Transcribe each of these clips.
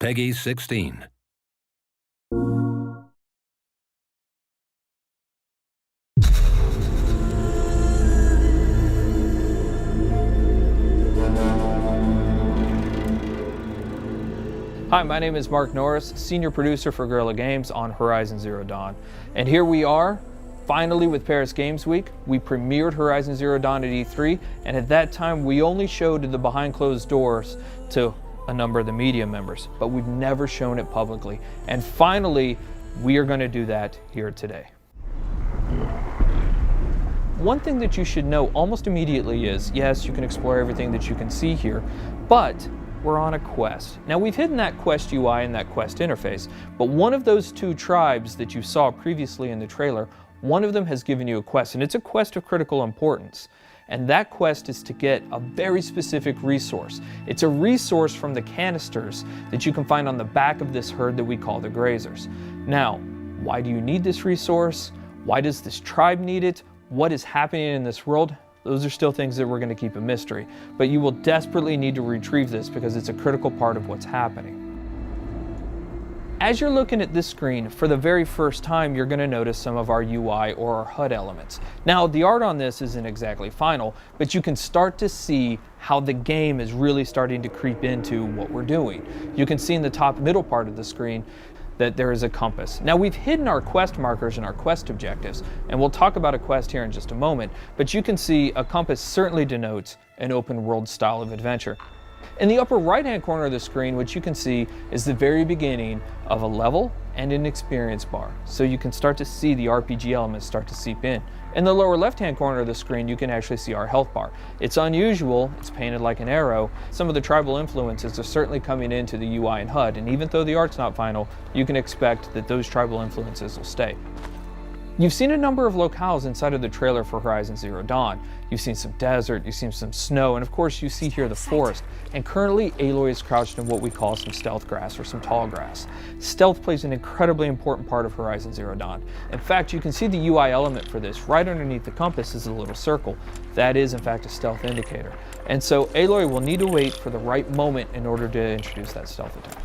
Peggy 16. Hi, my name is Mark Norris, Senior Producer for Guerrilla Games on Horizon Zero Dawn. And here we are, finally with Paris Games Week. We premiered Horizon Zero Dawn at E3, and at that time we only showed the behind closed doors to a number of the media members, but we've never shown it publicly. And finally, we are going to do that here today. One thing that you should know almost immediately is, yes, you can explore everything that you can see here, but we're on a quest. Now, we've hidden that quest UI and that quest interface, but one of those two tribes that you saw previously in the trailer, one of them has given you a quest, and it's a quest of critical importance. And that quest is to get a very specific resource. It's a resource from the canisters that you can find on the back of this herd that we call the grazers. Now, why do you need this resource? Why does this tribe need it? What is happening in this world? Those are still things that we're going to keep a mystery, but you will desperately need to retrieve this because it's a critical part of what's happening. As you're looking at this screen, for the very first time, you're going to notice some of our UI or our HUD elements. Now, the art on this isn't exactly final, but you can start to see how the game is really starting to creep into what we're doing. You can see in the top middle part of the screen that there is a compass. Now, we've hidden our quest markers and our quest objectives, and we'll talk about a quest here in just a moment, but you can see a compass certainly denotes an open world style of adventure. In the upper right hand corner of the screen, what you can see is the very beginning of a level and an experience bar, so you can start to see the RPG elements start to seep in. In the lower left hand corner of the screen, you can actually see our health bar. It's unusual, it's painted like an arrow. Some of the tribal influences are certainly coming into the UI and HUD, and even though the art's not final, you can expect that those tribal influences will stay. You've seen a number of locales inside of the trailer for Horizon Zero Dawn. You've seen some desert, you've seen some snow, and of course you see here the forest. And currently Aloy is crouched in what we call some stealth grass or some tall grass. Stealth plays an incredibly important part of Horizon Zero Dawn. In fact, you can see the UI element for this. Right underneath the compass is a little circle. That is in fact a stealth indicator. And so Aloy will need to wait for the right moment in order to introduce that stealth attack.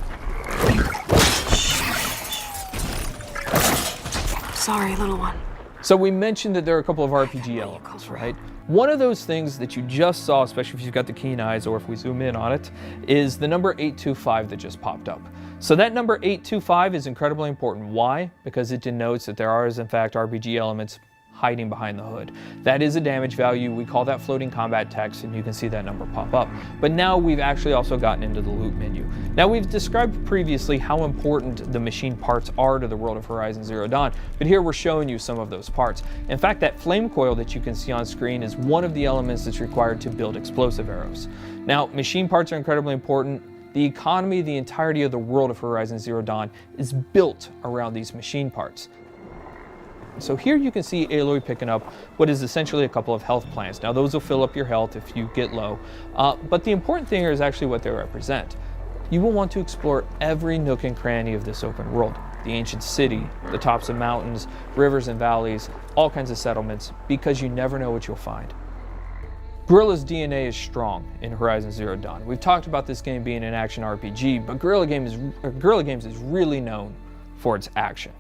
Sorry, little one. So we mentioned that there are a couple of RPG elements, right? One of those things that you just saw, especially if you've got the keen eyes or if we zoom in on it, is the number 825 that just popped up. So that number 825 is incredibly important. Why? Because it denotes that there are, in fact, RPG elements hiding behind the hood. That is a damage value. We call that floating combat text, and you can see that number pop up. But now we've actually also gotten into the loot menu. Now, we've described previously how important the machine parts are to the world of Horizon Zero Dawn, but here we're showing you some of those parts. In fact, that flame coil that you can see on screen is one of the elements that's required to build explosive arrows. Now, machine parts are incredibly important. The economy, the entirety of the world of Horizon Zero Dawn is built around these machine parts. So here you can see Aloy picking up what is essentially a couple of health plants. Now, those will fill up your health if you get low, but the important thing here is actually what they represent. You will want to explore every nook and cranny of this open world. The ancient city, the tops of mountains, rivers and valleys, all kinds of settlements, because you never know what you'll find. Guerrilla's DNA is strong in Horizon Zero Dawn. We've talked about this game being an action RPG, but Guerrilla Games is really known for its action.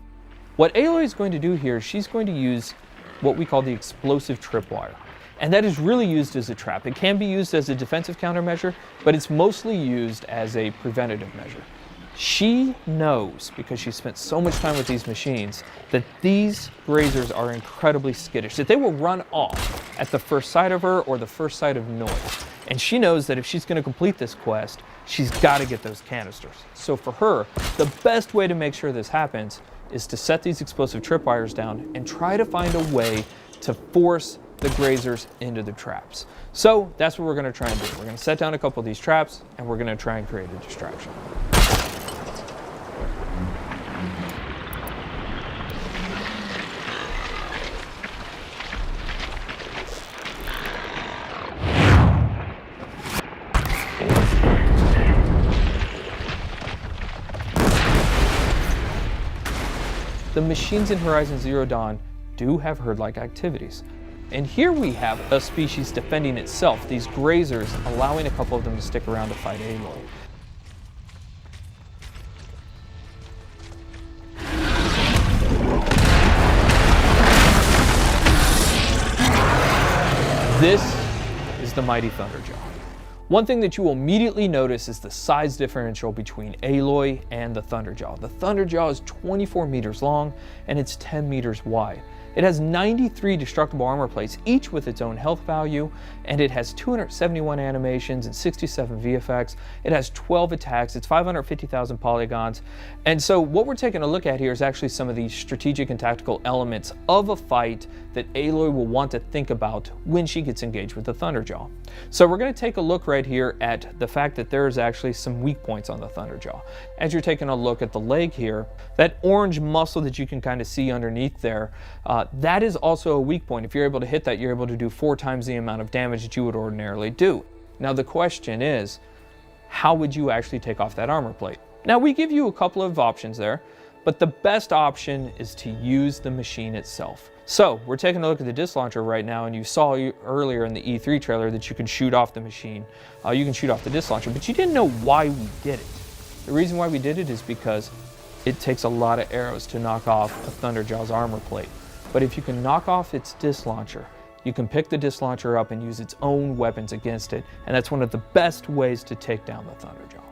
What Aloy is going to do here, she's going to use what we call the explosive tripwire. And that is really used as a trap. It can be used as a defensive countermeasure, but it's mostly used as a preventative measure. She knows, because she spent so much time with these machines, that these grazers are incredibly skittish, that they will run off at the first sight of her or the first sight of noise. And she knows that if she's going to complete this quest, she's got to get those canisters. So for her, the best way to make sure this happens is to set these explosive tripwires down and try to find a way to force the grazers into the traps. So that's what we're going to try and do. We're going to set down a couple of these traps, and we're going to try and create a distraction. The machines in Horizon Zero Dawn do have herd-like activities. And here we have a species defending itself, these grazers allowing a couple of them to stick around to fight Aloy. This is the mighty Thunderjaw. One thing that you will immediately notice is the size differential between Aloy and the Thunderjaw. The Thunderjaw is 24 meters long and it's 10 meters wide. It has 93 destructible armor plates, each with its own health value, and it has 271 animations and 67 VFX. It has 12 attacks, it's 550,000 polygons. And so what we're taking a look at here is actually some of the strategic and tactical elements of a fight that Aloy will want to think about when she gets engaged with the Thunderjaw. So we're going to take a look right here at the fact that there's actually some weak points on the Thunderjaw. As you're taking a look at the leg here, that orange muscle that you can kind of see underneath there, that is also a weak point. If you're able to hit that, you're able to do 4 times the amount of damage that you would ordinarily do. Now the question is, how would you actually take off that armor plate? Now we give you a couple of options there, but the best option is to use the machine itself. So we're taking a look at the disc launcher right now, and you saw earlier in the E3 trailer that you can shoot off the machine. You can shoot off the disc launcher, but you didn't know why we did it. The reason why we did it is because it takes a lot of arrows to knock off a Thunderjaw's armor plate. But if you can knock off its disc launcher, you can pick the disc launcher up and use its own weapons against it, and that's one of the best ways to take down the Thunderjaw.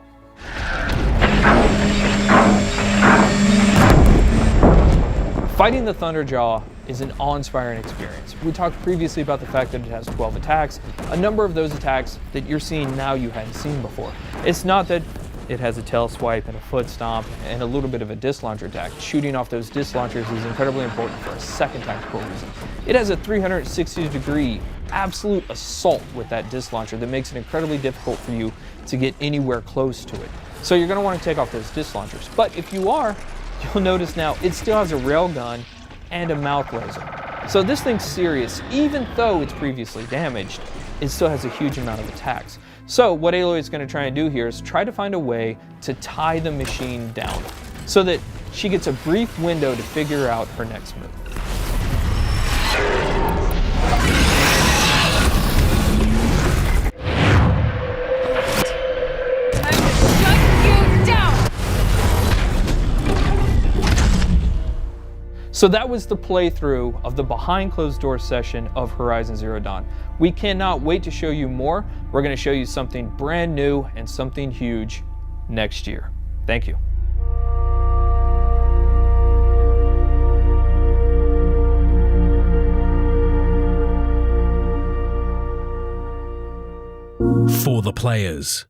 Fighting the Thunderjaw is an awe-inspiring experience. We talked previously about the fact that it has 12 attacks. A number of those attacks that you're seeing now you hadn't seen before. It's not that it has a tail swipe and a foot stomp and a little bit of a disc launcher attack. Shooting off those disc launchers is incredibly important for a second tactical reason. It has a 360-degree absolute assault with that disc launcher that makes it incredibly difficult for you to get anywhere close to it. So you're going to want to take off those disc launchers. But if you are, you'll notice now it still has a rail gun and a mouth laser. So this thing's serious. Even though it's previously damaged, it still has a huge amount of attacks. So what Aloy is going to try and do here is try to find a way to tie the machine down so that she gets a brief window to figure out her next move. So that was the playthrough of the behind closed doors session of Horizon Zero Dawn. We cannot wait to show you more. We're going to show you something brand new and something huge next year. Thank you. For the players.